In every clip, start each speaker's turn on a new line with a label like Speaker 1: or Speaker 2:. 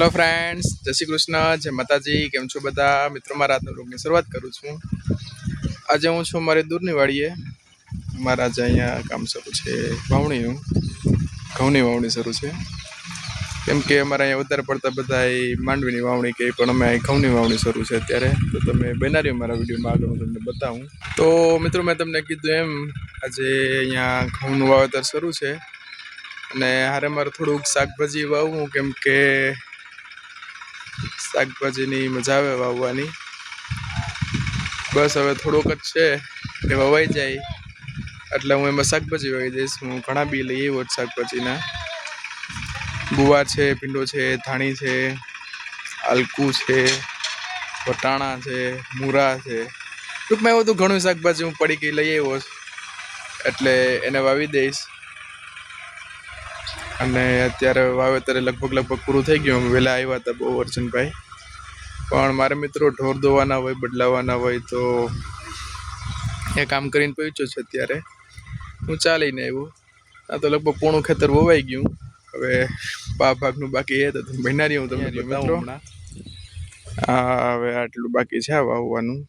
Speaker 1: Hello friends, જય શ્રી કૃષ્ણ, જય માતાજી. કેમ છો બધા મિત્રો? મારા આજના વ્લોગની શરૂઆત કરું છું. આજે હું છું મારી દૂરની વાડીએ. મારા આજે અહીંયા કામ શરૂ છે વાવણીનું, ઘઉંની વાવણી શરૂ છે. કેમ કે અમારા અહીંયા વધારે પડતા બધા માંડવીની વાવણી કે પણ અમે ઘઉંની વાવણી શરૂ છે અત્યારે. તો તમે બના રહ્યો મારા વિડીયોમાં, આગળ હું તમને બતાવું. તો મિત્રો, મેં તમને કીધું એમ, આજે અહીંયા ઘઉંનું વાવેતર શરૂ છે અને હારે મારે થોડુંક શાકભાજી વાવવું, કેમ કે શાકભાજીની મજા આવે વાવવાની. બસ હવે થોડોક જ છે એ વવાઈ જાય એટલે હું એમાં શાકભાજી વાવી દઈશ. હું ઘણા બી લઈ આવ્યો શાકભાજીના. ગુવાર છે, ભીંડો છે, ધાણી છે, આલકુ છે, વટાણા છે, મૂરા છે, ટૂંકમાં એવું તો ઘણું શાકભાજી હું પડી ગઈ લઈ આવ્યો એટલે એને વાવી દઈશ. અને અત્યારે વાવેતરે લગભગ પૂરું થઈ ગયું. વહેલા આવ્યા હતા બહુ અર્જુનભાઈ, પણ મારે મિત્રો ઢોર દોવાના હોય, બદલાવાના હોય, તો એ કામ કરીને પહોંચ્યો છે. અત્યારે હું ચાલીને આવ્યું. આ તો લગભગ પોણું ખેતર વવાઈ ગયું. હવે ભાગનું બાકી એ તો બનારી હું તમને મિત્રો હમણાં. હવે આટલું બાકી છે વાવવાનું.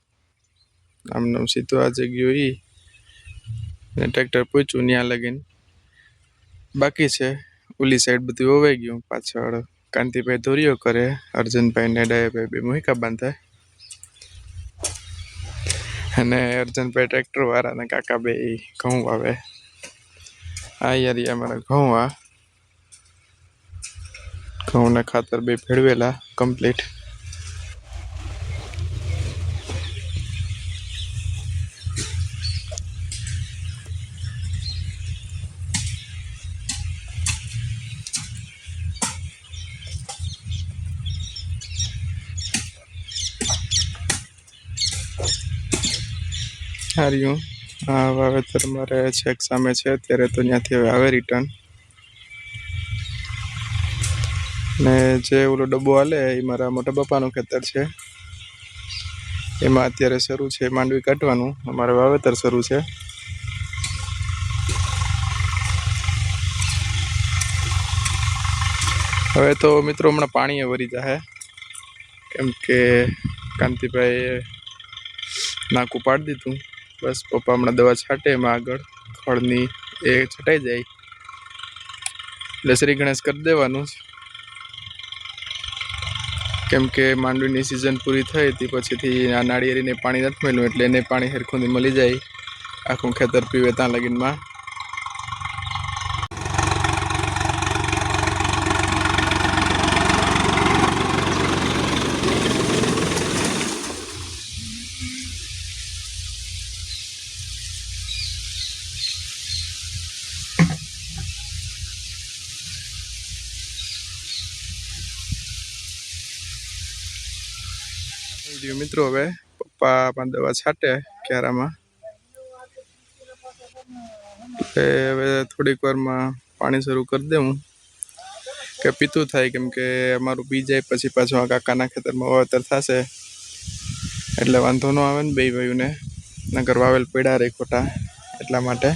Speaker 1: આમનું સીધું આજે ગયું ને ટ્રેક્ટર પહોંચ્યું ત્યાં લગીને બાકી છે. ઓલી સાઈડ બધું વવાઈ ગયું. પાછળ કાંતિભાઈ દોરીઓ કરે, અર્જુનભાઈ ને ડાયાભાઈ બે મોહિકા બાંધે, અને અર્જુનભાઈ ટ્રેક્ટર વાળા ને કાકા બે ઘઉં વાવે. આ યાર અમારા ઘઉંના ખાતર બે ભેળવેલા કમ્પ્લીટ. હાર્યું આ વાવેતર મારે છેક સામે છે અત્યારે, તો ત્યાંથી હવે આવે રિટર્ન. ને જે ઓલો ડબ્બો હાલે એ મારા મોટા પપ્પાનું ખેતર છે. એમાં અત્યારે શરૂ છે માંડવી કાઢવાનું. અમારે વાવેતર શરૂ છે. હવે તો મિત્રો હમણાં પાણીએ વરી જાય, કેમ કે કાંતિભાઈએ નાકું પાડી દીધું. બસ પપ્પા હમણાં દવા છાંટે એમાં આગળ ખળની એ છટાઈ જાય એટલે શ્રી ગણેશ કરી દેવાનું. કેમ કે માંડવીની સિઝન પૂરી થઈ હતી પછીથી આ નાળિયેરીને પાણી નથી મળ્યું, એટલે એને પાણી હરખું મળી જાય આખું ખેતર પીવે ત્યાં લગીનમાં. મિત્રો હવે પપ્પા પણ દવા છાંટે ક્યારામાં, એટલે હવે થોડીક વારમાં પાણી શરૂ કરી દઉં કે પીતું થાય. કેમ કે અમારું પી જાય પછી પાછું આ કાકાના ખેતરમાં વાવેતર થશે એટલે વાંધો ન આવે ને બે ભાઈઓને, નકર વાવેલ પડ્યા રહે ખોટા, એટલા માટે.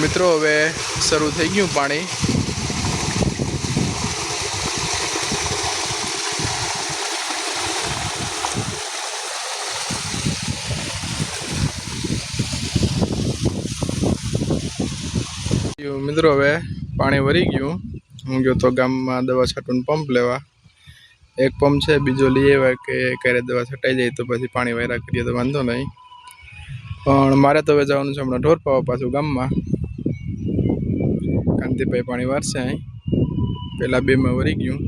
Speaker 1: મિત્રો હવે શરૂ થઈ ગયું પાણી. મિત્રો હવે પાણી વરી ગયું. હું ગયો તો ગામમાં દવા છાંટવાનું પંપ લેવા. એક પંપ છે, બીજો લઈ આવ્યા કે ક્યારે દવા છટાઈ જાય તો પછી પાણી વાયરા કરીએ તો વાંધો નહીં. પણ મારે તો હવે જવાનું છે હમણાં ઢોર પાવા પાછું ગામમાં. કાંતિભાઈ પાણી વારશે અહીં, પેલા બેમાં વરી ગયું.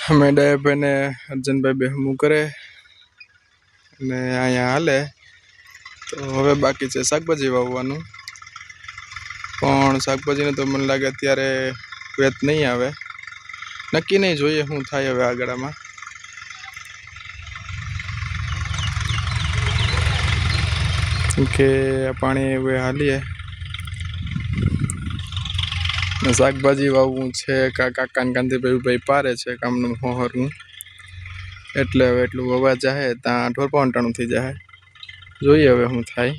Speaker 1: અમે ડાયાભાઈ ને અર્જનભાઈ બે હમું કરે ને અહીંયા હાલે. તો હવે બાકી છે શાકભાજી વાવવાનું, પણ શાકભાજીને તો મને લાગે અત્યારે વેત નહીં આવે, નક્કી નહીં, જોઈએ શું થાય હવે આગળમાં. કે પાણી હવે હાલીએ ને શાકભાજી વાવવું છે. કાકા ને કાંતિભાઈ પારે છે કામનું હોહરનું, એટલે હવે એટલું વવા જાય ત્યાં ઢોર પાવટાણું થઈ જાય. જોઈએ હવે શું થાય.